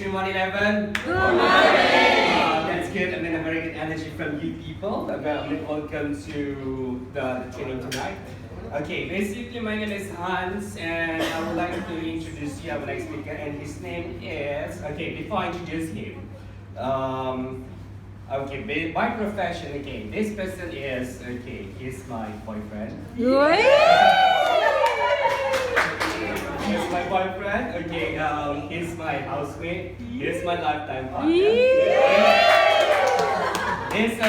Stream 111. Good morning! That's good. I mean, a very good energy from you people. Welcome to the training tonight. Okay, basically my name is Hans and I would like to introduce you our next speaker, and his name is, okay, before I introduce him, okay, by profession, okay, this person is, okay, he's my boyfriend. He's my boyfriend, okay, he's my housemate, he's my lifetime partner. He's a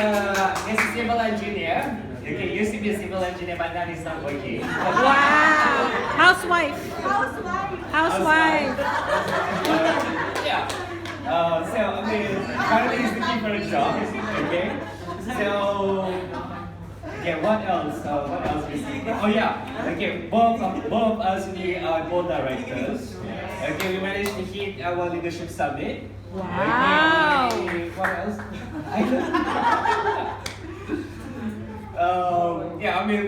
civil engineer. Okay, used to be a civil engineer, but now he's not working. Wow! Housewife. Yeah. So, I mean, currently he's looking for a job, okay? So, okay, what else? What else we see? Oh yeah, okay, both of us, we are both directors. Okay, we managed to hit our leadership summit. Wow! Okay, what else? Yeah, I mean,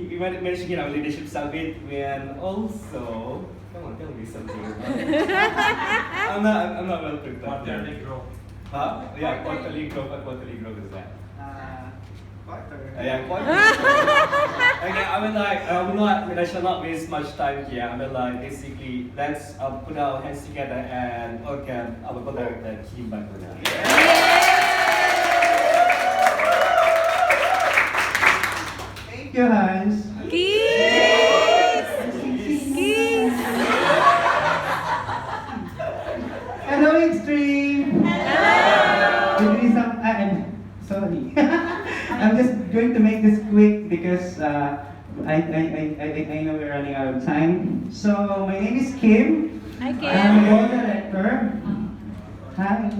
we managed to get our leadership summit, and also, come on, tell me something about it. I'm not well prepared. Quarterly growth. Huh? Yeah, quarterly growth. What quarterly growth is that? Quarter. Yeah, quarterly. Okay, I shall not waste much time here. I mean, like, basically, let's put our hands together and welcome our co-director, Kim Bakuna. Thank you, Hans. Kiss! Kiss! Hello, Extreme. Hello! I'm sorry. I'm just going to make this quick because I know we're running out of time. So my name is Kim. Hi, I'm Kim. co-director. Hi.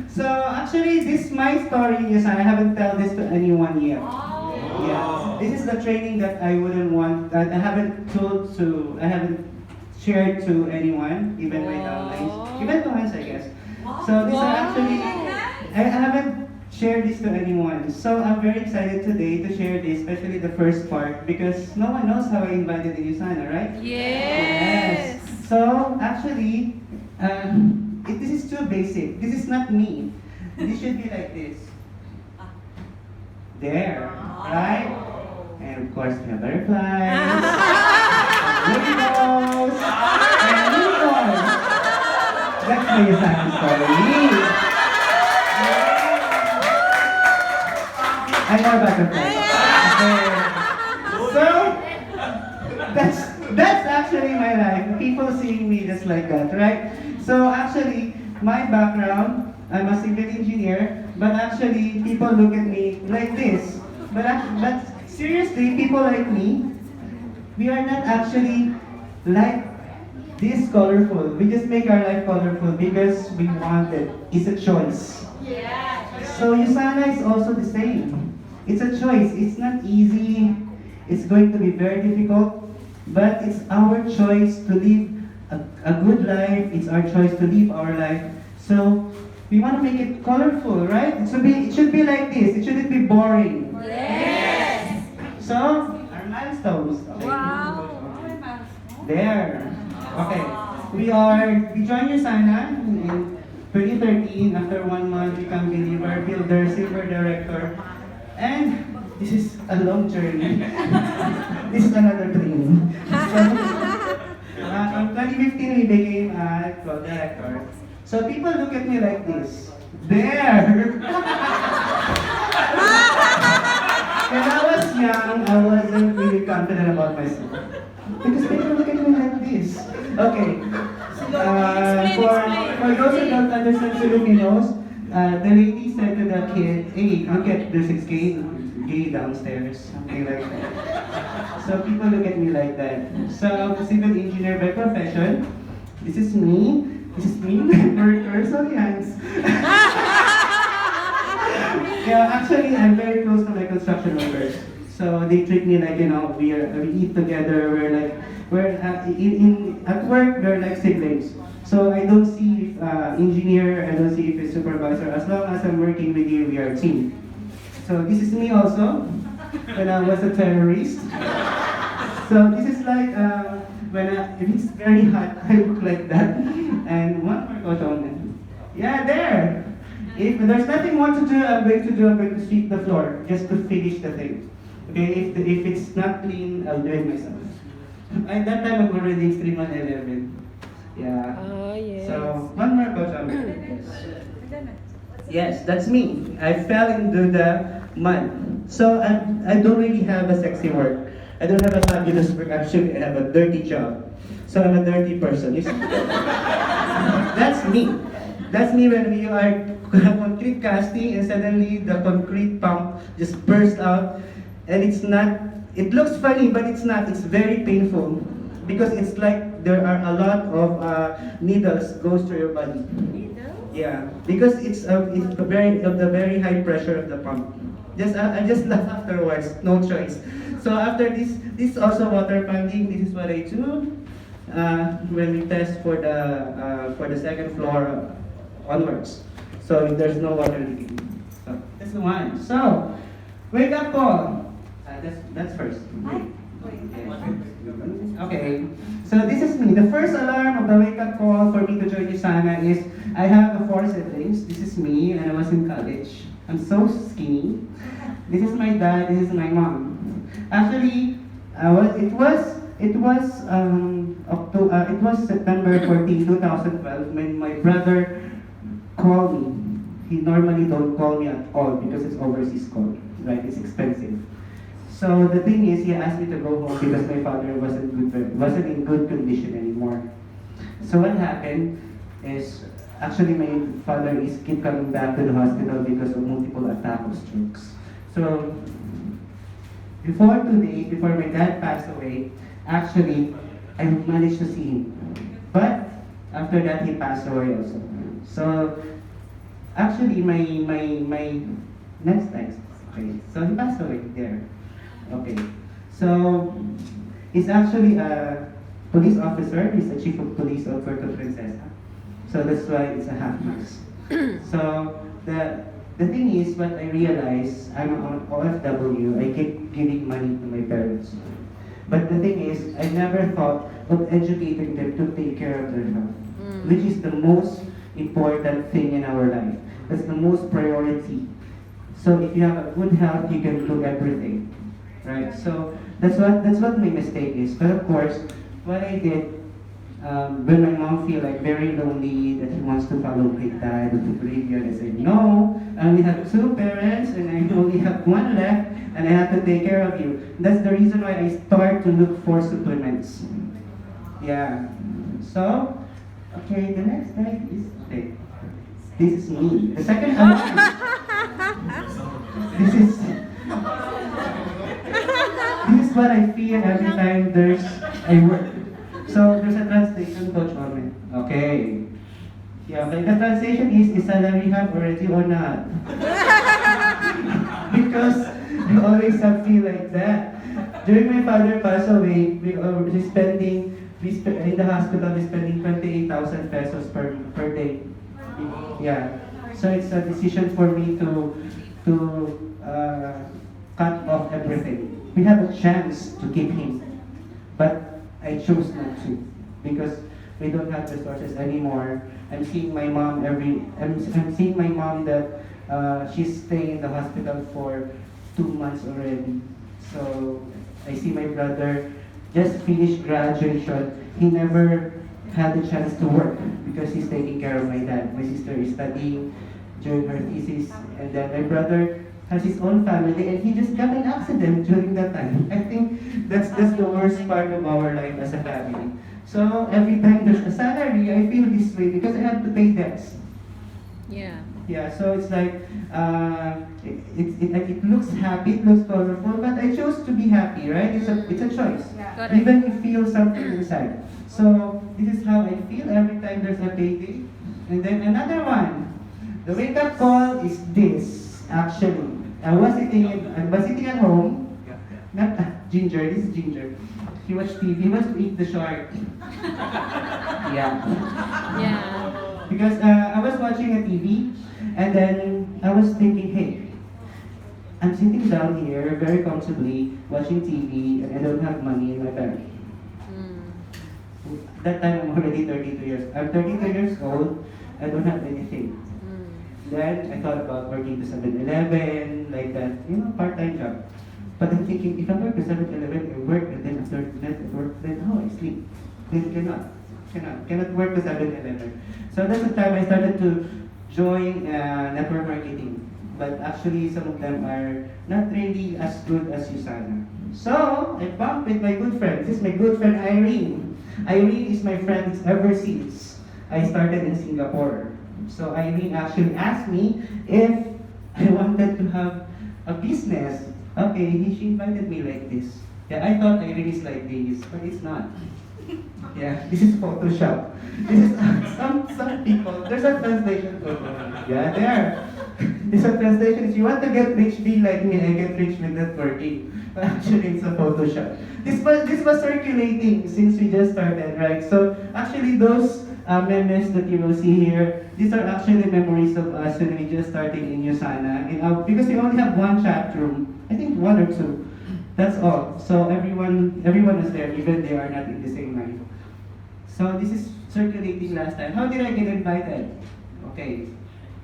So actually, this is my story. Yes, I haven't told this to anyone yet. Yeah, this is the training that I wouldn't want. I haven't shared to anyone, even my downlines, even to Hans, I guess. So this are actually, I haven't shared this to anyone. So I'm very excited today to share this, especially the first part, because no one knows how I invited in USANA, right? Yes! So actually, this is too basic. This is not me. This should be like this. There, right? And of course, we have butterflies, rainbows, and unicorns. That's my USANA story. I know butterflies. Okay. So, that's actually my life. People seeing me just like that, right? So actually, my background, I'm a civil engineer, but actually people look at me like this. But seriously, people like me, we are not actually like this colorful. We just make our life colorful because we want it. It's a choice. So USANA is also the same. It's a choice. It's not easy. It's going to be very difficult, but it's our choice to live a good life. It's our choice to live our life. So we want to make it colorful, right? It should be like this. It shouldn't be boring. Yes! So our milestones. Okay. Wow! There. Okay. We joined USANA in 2013. After 1 month, become believer, builder, silver director, and this is a long journey. This is another training. In 2015, we became a co-director. So people look at me like this. There! When I was young, I wasn't really confident about myself. Because people look at me like this. Okay. For those who don't understand Filipinos, the lady said to the kid, hey, look at, there's 6 gay downstairs. Something like that. So people look at me like that. So I'm a civil engineer by profession. This is me. This is me, worker, sorry Hans. Yeah, actually I'm very close to my construction workers. So they treat me like, you know, we eat together, at work, we're like siblings. So I don't see if engineer, I don't see if it's supervisor. As long as I'm working with you, we are a team. So this is me also, when I was a terrorist. So this is like, if it's very hot, I look like that. And one if there's nothing more to do, I'm going to sweep the floor just to finish the thing. Okay, if it's not clean, I'll do it myself. At that time, I'm already extreme on 11. Yeah. Oh, yes. So, one more coach. Yes, that's me. I fell into the mud. So, I don't really have a sexy work. I don't have a fabulous work. Actually, I have a dirty job. So, I'm a dirty person. You see? That's me. That's me when we are concrete casting and suddenly the concrete pump just bursts out. And it's not, it looks funny, but it's not. It's very painful. Because it's like there are a lot of needles goes through your body. Yeah, because it's the very high pressure of the pump. I just laugh afterwards, no choice. So after this is also water pumping. This is what I do when we test for the second floor onwards. So there's no water leaking. So that's the one. So wake up call. That's first. Okay, so this is me. The first alarm of the wake-up call for me to join USANA is I have 4 siblings. This is me, and I was in college. I'm so skinny. This is my dad. This is my mom. Actually, it was September 14, 2012 when my brother called me. He normally don't call me at all because it's overseas call. Right? It's expensive. So the thing is, he asked me to go home because my father wasn't in good condition anymore. So what happened is, actually my father keep coming back to the hospital because of multiple attack of strokes. So before my dad passed away, actually I managed to see him. But after that, he passed away also. So actually my next. Okay, so he passed away there. Okay, so he's actually a police officer. He's the chief of police of Puerto Princesa. So that's why it's a half mask. So the thing is, what I realized, I'm on OFW. I keep giving money to my parents. But the thing is, I never thought of educating them to take care of their health, which is the most important thing in our life. That's the most priority. So if you have a good health, you can do everything. Right, so that's what my mistake is. But of course, what I did when my mom feel like very lonely, that he wants to follow my dad to the graveyard, I said no. I only have 2 parents, and I only have 1 left, and I have to take care of you. That's the reason why I start to look for supplements. Yeah. So, okay, the next slide is okay. This is me. The second alarm. This is what I feel every time I work. So there's a translation, Coach Norman. Okay. Yeah, but the translation is a rehab already or not? Because you always have feel like that. During my father passed away, in the hospital, we're spending 28,000 pesos per day. Yeah. So it's a decision for me to cut off everything. We have a chance to keep him, but I chose not to because we don't have resources anymore. I'm seeing my mom I'm seeing my mom that she's staying in the hospital for 2 months already. So I see my brother just finished graduation. He never had the chance to work because he's taking care of my dad. My sister is studying during her thesis, and then my brother has his own family, and he just got an accident during that time. I think that's the worst part of our life as a family. So every time there's a salary, I feel this way because I have to pay debts. Yeah. Yeah, so it's like it looks happy, it looks colorful, but I chose to be happy, right? It's a choice. Correct. Even if you feel something inside. So this is how I feel every time there's a payday. And then another one. The wake-up call is this. Actually, I was sitting at home. Not Ginger. This is Ginger. He watched TV. He wants to eat the shark. Yeah. Yeah. Because I was watching a TV, and then I was thinking, hey, I'm sitting down here very comfortably watching TV, and I don't have money in my bank. That time I'm already 32 years. I'm 32 years old. I don't have anything. Then I thought about working to 7-Eleven, like that, part-time job. But I'm thinking, if I work to 7-Eleven, I work, and then after that I work, then how I sleep? Then cannot work to 7-Eleven. So that's the time I started to join network marketing. But actually, some of them are not really as good as USANA. So I bumped with my good friend. This is my good friend Irene. Irene is my friend ever since I started in Singapore. So Irene actually asked me if I wanted to have a business. Okay, she invited me like this. Yeah, I thought Irene is like this, but it's not. Yeah, this is Photoshop. This is some people. There's a translation. Yeah, there. There's a translation. If you want to get rich, be like me. I get rich with networking. But actually, it's a Photoshop. This was circulating since we just started, right? So actually, those memes that you will see here, these are actually memories of us when we just started in USANA. Because we only have one chat room. I think one or two. That's all. So everyone is there, even they are not in the same night. So this is circulating last time. How did I get invited? Okay.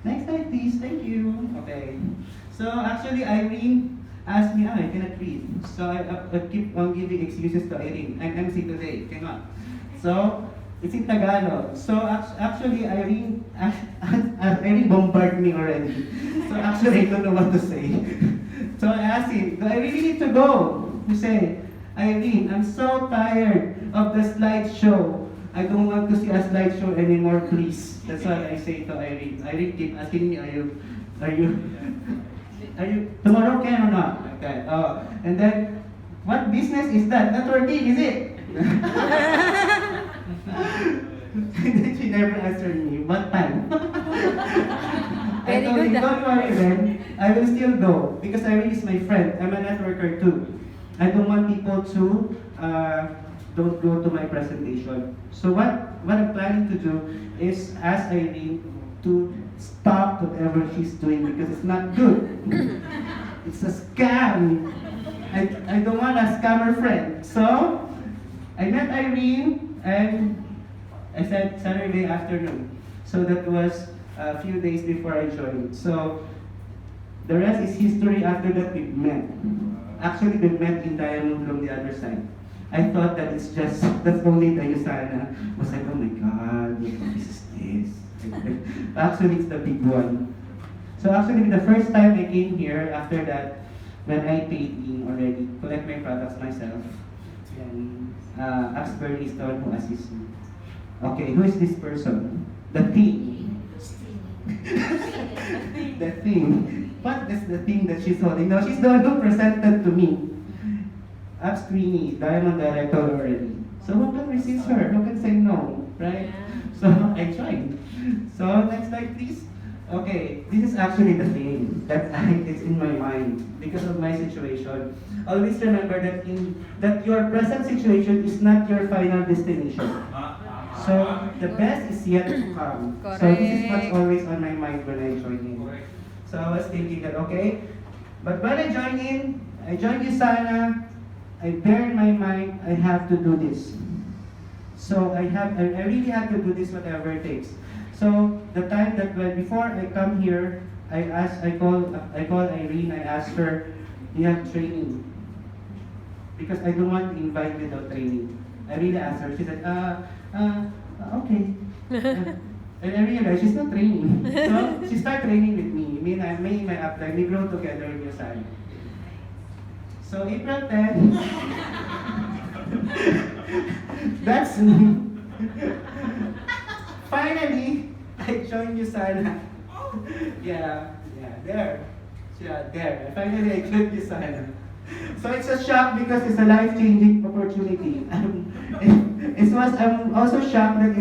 Next slide, please. Thank you. Okay. So actually, Irene asked me, I cannot read. So I keep on giving excuses to Irene. I'm MC today. Cannot. So it's in Tagalog. So actually, Irene bombarded me already. So actually, I don't know what to say. So I asked him, do I really need to go? He said, Irene, I'm so tired of the slideshow. I don't want to see a slideshow anymore, please. That's what I say to Irene. Irene keep asking me, are you, tomorrow can or not? Okay. Oh, and then, what business is that? Networking, is it? And then she never answered me. What time? I told him, don't worry, man. I will still go because Irene is my friend. I'm a networker too. I don't want people to don't go to my presentation. So what I'm planning to do is ask Irene to stop whatever she's doing because it's not good. It's a scam. I don't want a scammer friend. So I met Irene and I said Saturday afternoon. So that was a few days before I joined. So the rest is history. After that we met. Actually we met in Diamond from the other side. I thought that that's only the USANA. I was like, oh my god, what is this? Actually it's the big one. So actually the first time I came here, after that, when I paid in already, collect my products myself, then Axberry is the one who assists me. Okay, who is this person? The thing. The thing. What is the thing that she's holding? No, she's the one who presented to me. Abscreeny, Diamond Director already. So who can resist her? Who can say no? Right? So I tried. So next slide please. Okay, this is actually the thing that it's in my mind because of my situation. Always remember that your present situation is not your final destination. So the best is yet to come. Correct. So this is what's always on my mind when I join in. So I was thinking that okay, but when I joined USANA, I bear in my mind I have to do this. So I really have to do this whatever it takes. So the time that before I come here, I call Irene. I asked her, "Do you have training?" Because I don't want to invite without training. I really asked her. She said, okay. And I realized she's not training. So she started training with me. Me and my upline, we grow together in USANA. So April 10, that's me. Finally, I joined USANA. Yeah, there. Yeah, there. Finally, I joined USANA. So it's a shock because it's a life-changing opportunity. I'm also shocked that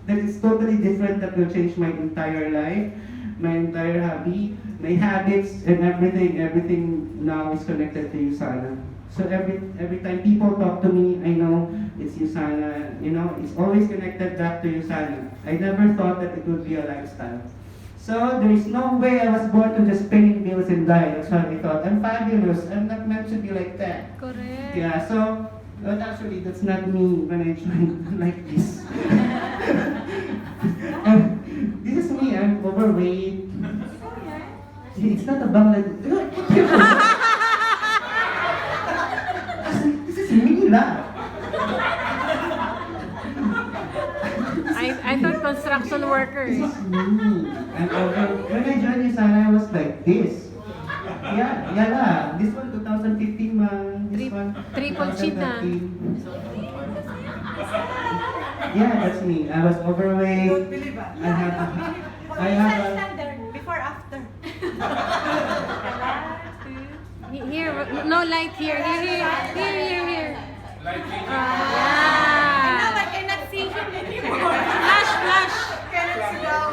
that it's totally different, that will change my entire life, my entire hobby, my habits, and everything. Everything now is connected to USANA. So every time people talk to me, I know it's USANA. It's always connected back to USANA. I never thought that it would be a lifestyle. So there is no way I was born to just pay bills and die. That's what I thought. I'm fabulous. I'm not meant to be like that. Correct. Yeah. So, but actually, that's not me when I joined like this. And this is me. I'm overweight. It's not a bang like, this is me lah. I thought construction workers. This is me. And when I joined USANA, I was like this. Yeah lah. This one 2015 man. This one Triple cheetah. 2013. Yeah, that's me. I was overweight. Don't believe it. I have a Standard, before, after. Here, no light here. Here. Now I cannot see him anymore. Flash. Cannot see down.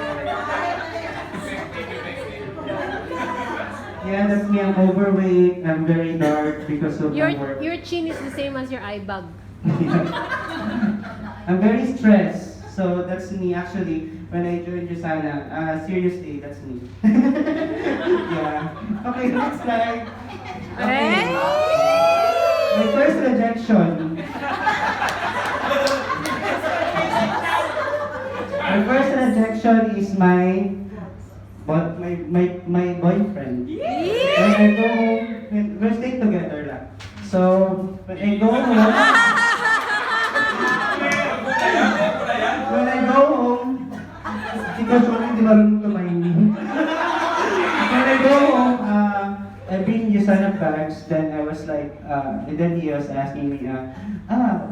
Yeah, that's me. I'm overweight. I'm very dark because of my work. Your chin is the same as your eye bag. I'm very stressed. So that's me actually. When I joined USANA, seriously, that's me. Yeah. Okay, next slide. Okay. Hey! My first rejection. My first rejection is my boyfriend. When I go home, we're staying together lang. So when I go home, because hindi marunong kumain. When I go home, I bring USANA bags. Then I was like, and then he was asking me,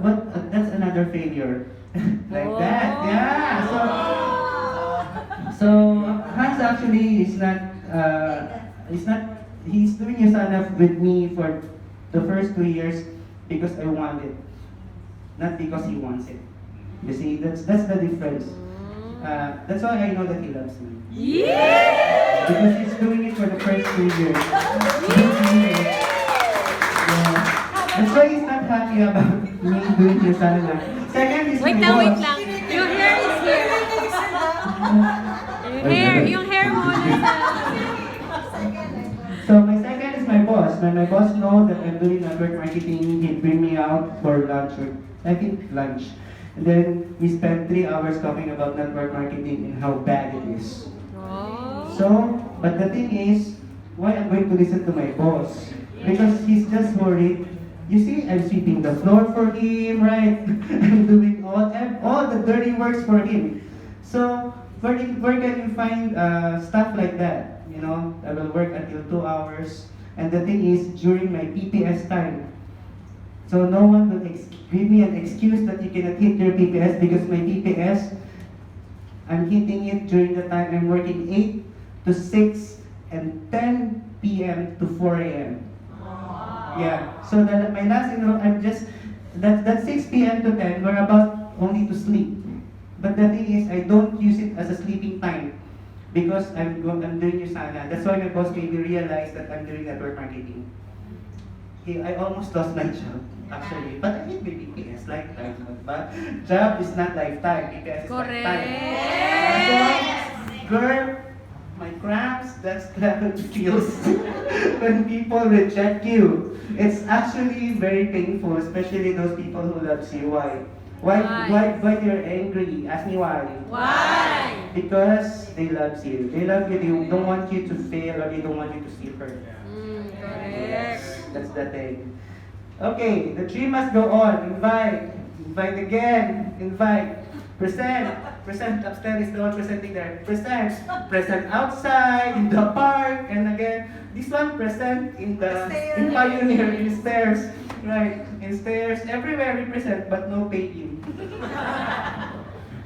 but that's another failure, like that. Yeah. So Hans actually is not. He's doing USANA with me for the first 2 years because I want it, not because he wants it. You see, that's the difference. That's why I know that he loves me. Yeah! Because he's doing it for the first 2 years. Yeah. That's why he's not happy about me doing USANA. Second is Wait my boss. lang. Your hair is here. Yung hair mo nasa... So my second is my boss. When my boss knows that I'm doing network marketing, he'd bring me out for lunch, or I think lunch. And then we spent 3 hours talking about network marketing and how bad it is. Oh. So, but the thing is, why I'm going to listen to my boss? Because he's just worried. You see, I'm sweeping the floor for him, right? I'm doing all the dirty works for him. So, where can you find stuff like that? You know, I will work until 2 hours. And the thing is, during my PPS time, so no one will give me an excuse that you cannot hit your PPS because my PPS, I'm hitting it during the time I'm working 8 to 6 and 10 p.m. to 4 a.m. Yeah, so that my last I'm just, that 6 p.m. to 10, we're about only to sleep. But the thing is, I don't use it as a sleeping time because I'm doing USANA. That's why my boss made me realize that I'm doing network marketing. I almost lost my job, actually. But I hit my PPS, lifetime. But job is not lifetime, PPS is lifetime. So, girl, my cramps, that's how it feels when people reject you. It's actually very painful, especially those people who loves you. Why you're angry? Ask me why. Why? Because they love you. They love you. They don't want you to fail, or they don't want you to see hurt. Correct. That's the thing. Okay, the tree must go on. Invite again. Invite. Present upstairs is the one presenting there. Present outside, in the park, and again, this one present in Pioneer, in stairs. Right, in stairs, everywhere we present, but no paying.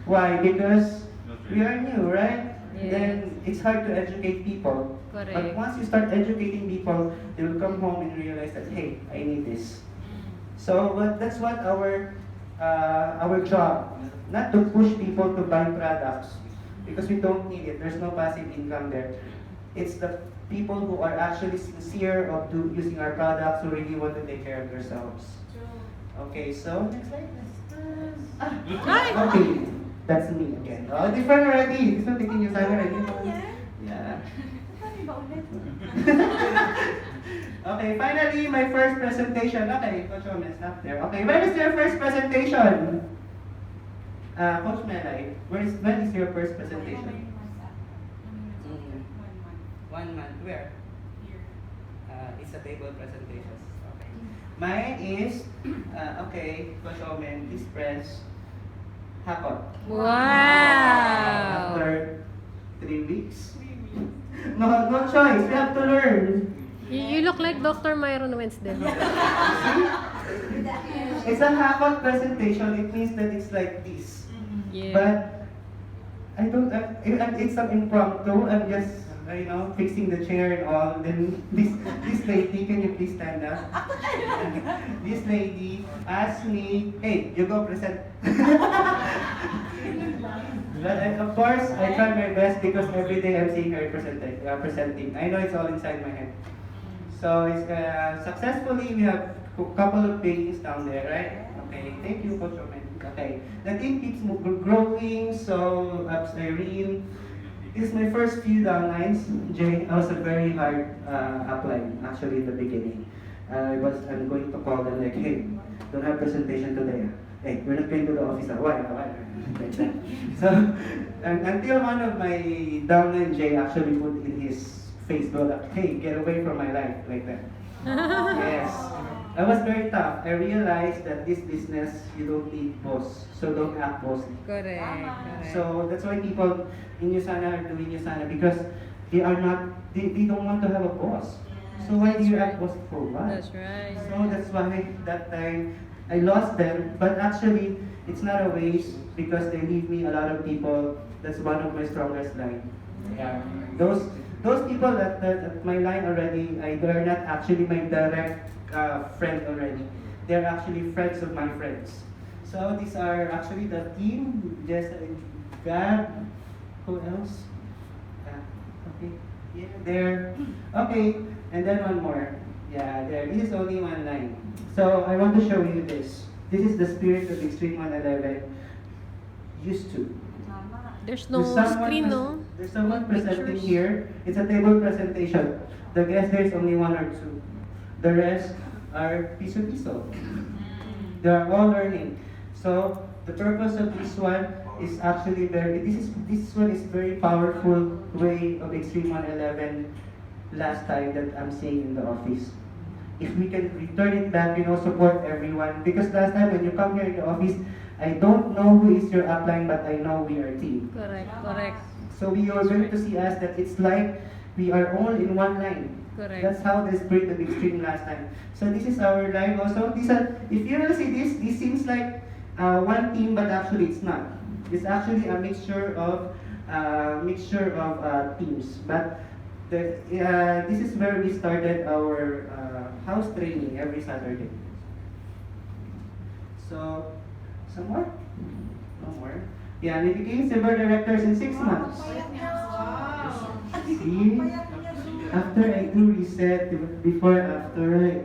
Why? Because we are new, right? Yeah. Then it's hard to educate people. Correct. But once you start educating people, they will come home and realize that, hey, I need this. So that's what our job, not to push people to buy products, because we don't need it. There's no passive income there. It's the people who are actually sincere of using our products, who really want to take care of themselves. Okay, so next slide. Okay, that's me again. Oh, different already. This one taking you time already. Yeah. Okay, finally, my first presentation. Okay, Coach Omen, stop there. Okay, when is your first presentation? Coach Melay, when is your first presentation? 1 month. Where? It's a table presentations. Okay. Mine is, okay, Coach Omen, please press hakot. Wow. After 3 weeks. No choice. We have to learn. You look like Dr. Myron Wednesday. It's a hakot presentation. It means that it's like this. Yeah. But I don't. It's an impromptu. I'm just, fixing the chair and all. Then this lady, can you please stand up? This lady asked me, "Hey, you go present." But of course, I try my best because every day I'm seeing her presenting. I know it's all inside my head. So it's successfully, we have a couple of paintings down there, right? Okay, thank you, Coach Omen. Okay, the team keeps growing. So Irene, this is my first few downlines. Jay, I was a very hard upline actually in the beginning. I'm going to call them like, hey, don't have presentation today. Hey, we're not going to the office. Why? Like that. So until one of my downline, Jay, actually put in his Facebook, like, hey, get away from my life, like that. Yes. I was very tough. I realized that this business, you don't need boss. So don't act bossy. Correct. So that's why people in USANA are doing USANA because they don't want to have a boss. So why do you act boss for what? That's right. So that's why that time I lost them. But actually, it's not a waste because they leave me a lot of people. That's one of my strongest line. Yeah. Those people that my line already, they're not actually my direct friend already. They're actually friends of my friends. So these are actually the team. Just Gab. Who else? Okay. Yeah, there. Okay. And then one more. Yeah, there. This is only one line. So I want to show you this. This is the spirit of Extreme 111 used to. There's no screen, no? There's someone presenting Pictures. here. It's a table presentation. The guest there is only 1 or 2. The rest are piso-piso. They are all learning. So the purpose of this one is actually this one is very powerful way of Extreme 111 last time that I'm seeing in the office. If we can return it back, support everyone. Because last time when you come here in the office, I don't know who is your upline, but I know we are a team. Correct. So we are going to see us that it's like we are all in one line. Correct. That's how the spirit of Extreme last time. So this is our line also. If you will see this seems like one team, but actually it's not. It's actually a mixture of teams. But this is where we started our house training every Saturday. So, some more? No more? Yeah, we became silver directors in 6 months. See? After I do reset, before, after,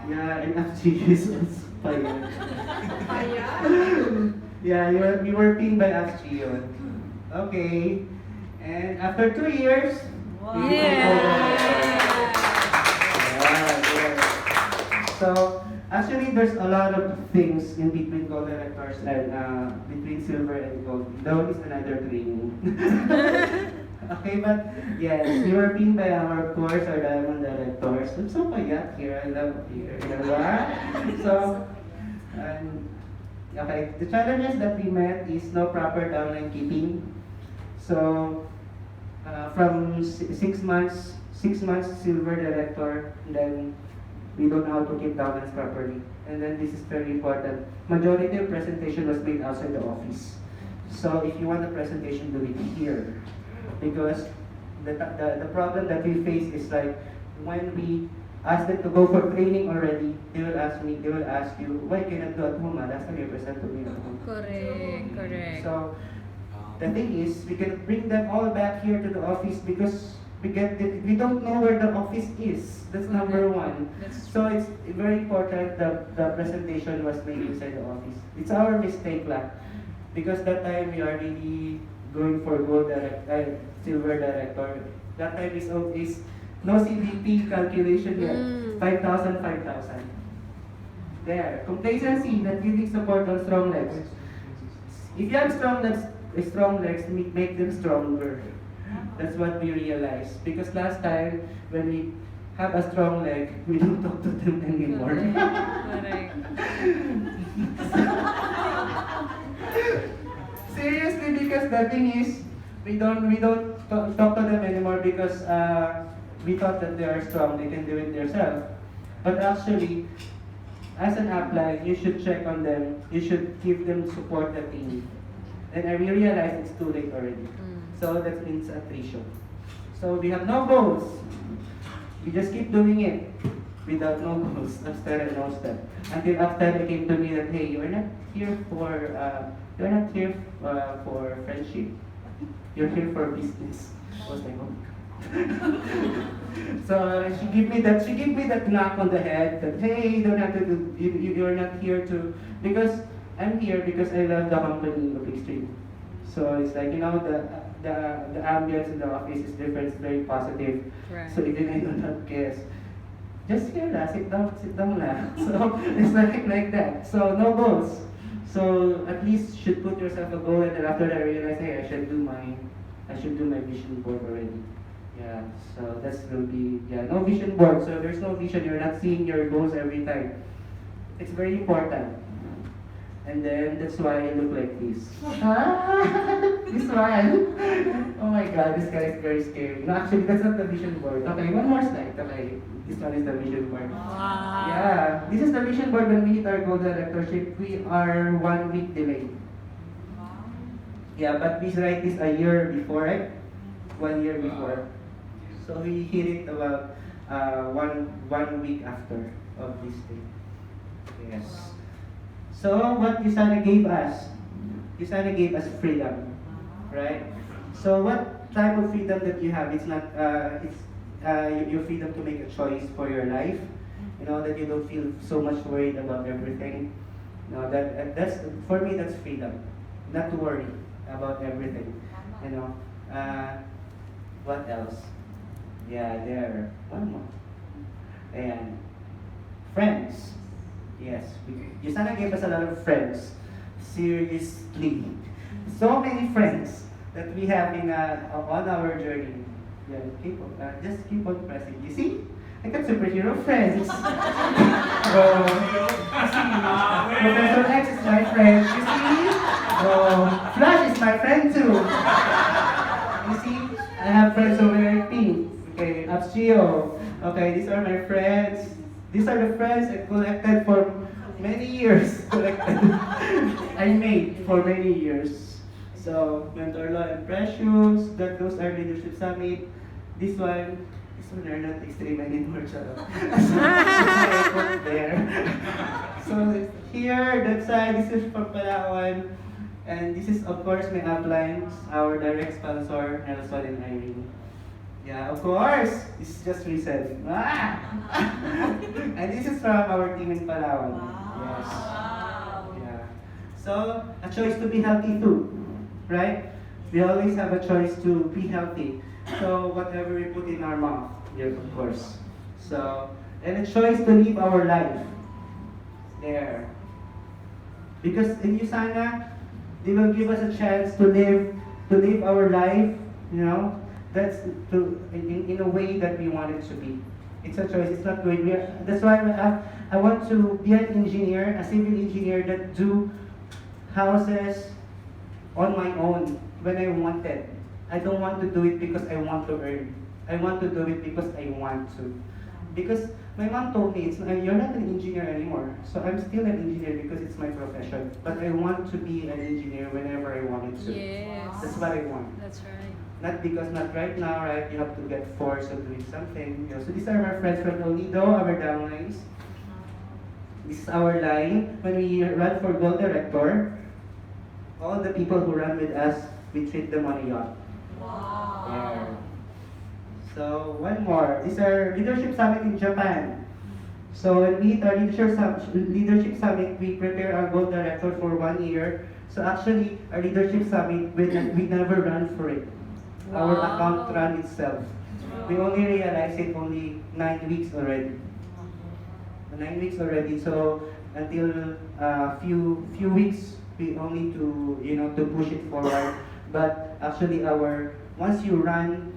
yeah, and after years was fire. Yeah, we were pinned by Astrio. Okay. And after 2 years, we Yeah. So actually, there's a lot of things in between gold directors and between silver and gold. That is another training. Okay, but yes, we were pinned by our course, our diamond directors. I'm so payat here. I love here. So, okay, the challenges that we met is no proper downline keeping. So, from 6 months silver director, then we don't know how to keep downlines properly. And then this is very important. Majority of presentation was made outside the office. So if you want a presentation, do it here. Because the problem that we face is like when we ask them to go for training already, they will ask you, why cannot do at home? Last time you present to me at home. Correct. So the thing is, we can bring them all back here to the office because we don't know where the office is. That's number one. So it's very important that the presentation was made inside the office. It's our mistake lah. Because that time we are really going for silver director. That time is no CDP calculation yet. 5,000. There. Complacency, not giving support on strong legs. If you have strong legs, make them stronger. That's what we realized. Because last time, when we have a strong leg, we don't talk to them anymore. Correct. Seriously, because the thing is, we don't talk to them anymore because we thought that they are strong, they can do it themselves. But actually, as an upline, you should check on them. You should give them support that they need. And I realized it's too late already. So that means attrition. So we have no goals. We just keep doing it without no goals, no step and no step. Until after it came to me that, hey, you're not here for friendship. You're here for business. I was like, oh. So she gave me that knock on the head that, hey, you don't have to do, you're not here to, because I'm here because I love the company of Extreme. So it's like, the ambience in the office is different, it's very positive. Right. So even I don't have guests, just here la, sit down la. So it's like that. So no goals. So at least should put yourself a goal, and then after that I realized, hey, I should do my vision board already. Yeah, so that's will be, no vision board. So there's no vision, you're not seeing your goals every time. It's very important. And then that's why I look like this. This one. Oh my god, this guy is very scary. No, actually that's not the vision board. Okay, one more slide. Okay, this one is the vision board. Wow. Yeah, this is the vision board when we hit our goal directorship. We are 1 week delayed. Yeah, but we write this a year before, right? 1 year before. So we hit it about one week after of this day. Yes. So what USANA gave us? USANA gave us freedom, right? So what type of freedom that you have? It's not your freedom to make a choice for your life. That you don't feel so much worried about everything. That's for me. That's freedom. Not to worry about everything. What else? Yeah, there. One more. And friends. Yes, USANA gave us a lot of friends. Seriously, so many friends that we have on our journey. Yeah, just keep on pressing. You see, I got superhero friends. Oh, you see, Professor X is my friend. You see, Flash is my friend too. You see, I have friends who wear pink. Okay, Absio. Okay, these are my friends. These are the friends I collected for many years. I made for many years. So, Mentor Law and Precious, those are Leadership Summit. This one are not extreme anymore. There. So, here, that side, this is from Palawan. And this is, of course, my uplines, our direct sponsor, Nelson and Irene. Yeah, of course. This is just recent. And this is from our team in Palawan. Yes. Yeah. So, a choice to be healthy too, right? We always have a choice to be healthy. So, whatever we put in our mouth, yes, of course. So, and a choice to live our life. There. Because in USANA, they will give us a chance to live our life, that's in a way that we want it to be. It's a choice. It's not going. That's why I want to be an engineer, a civil engineer that do houses on my own when I wanted. I don't want to do it because I want to earn. I want to do it because I want to. Because my mom told me, you're not an engineer anymore. So I'm still an engineer because it's my profession. But I want to be an engineer whenever I wanted to. Yes. That's what I want. That's right. Not because not right now, right? You have to get forced of doing something. So these are our friends from El Nido, our downlines. This is our line. When we run for Gold Director, all the people who run with us, we treat them on a yacht. Wow. Yeah. So one more. These are Leadership Summit in Japan. So when we hit our Leadership Summit, we prepare our Gold Director for 1 year. So actually, our Leadership Summit, we never run for it. Our Wow. account ran itself. We only realized it only 9 weeks already. 9 weeks already. So until few weeks, we only to push it forward. But actually, our once you run,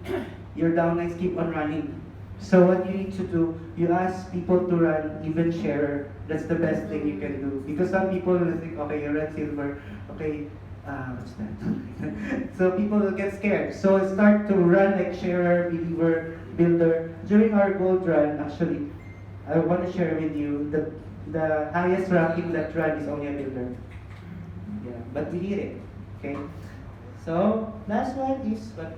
your downlines keep on running. So what you need to do, you ask people to run even sharer. That's the best thing you can do. Because some people will think, okay, you run silver, okay, what's that? So people will get scared. So start to run like sharer, believer, builder. During our gold run, actually, I want to share with you the highest ranking that run is only a builder. Yeah, but we did it. Okay. So last one is what?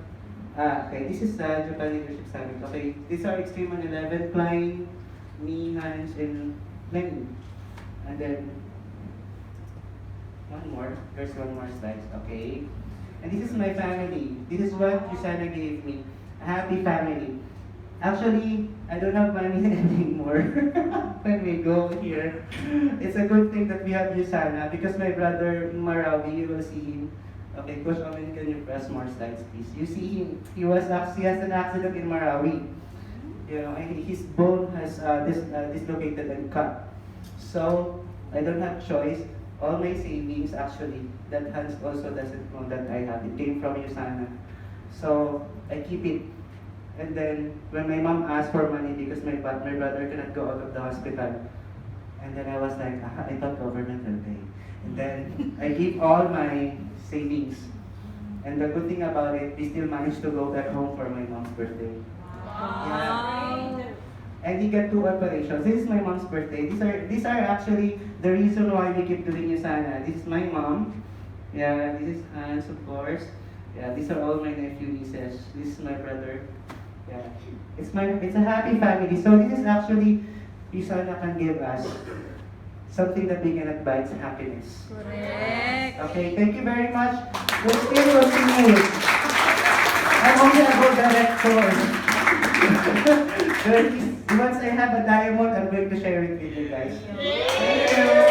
Okay, this is Japan Leadership Summit. Okay, these are Extreme on 11, Klein, me, Hans, and Lenny. And then one more. There's one more slide. Okay. And this is my family. This is what USANA gave me. A happy family. Actually, I don't have money anymore when we go here. It's a good thing that we have USANA because my brother in Marawi, you will see him. Okay, Coach Omen, can you press more slides, please? You see him. He has an accident in Marawi. You know, and his bone has dislocated and cut. So I don't have choice. All my savings, actually, that Hans also doesn't know that I have. It came from USANA. So I keep it. And then when my mom asked for money because my brother cannot go out of the hospital, and then I was like, I thought government will pay. And then I give all my savings. And the good thing about it, we still managed to go back home for my mom's birthday. Yeah. And he got 2 operations. This is my mom's birthday. These are actually the reason why we keep doing USANA. This is my mom. Yeah, this is Hans, of course. Yeah, these are all my nephew nieces. This is my brother. Yeah, it's a happy family. So this is actually USANA can give us something that we cannot buy. It's happiness. Correct. Okay, thank you very much. We'll still continue. I'm only a gold director. Once I have a diamond, I'm going to share it with you guys. Thank you.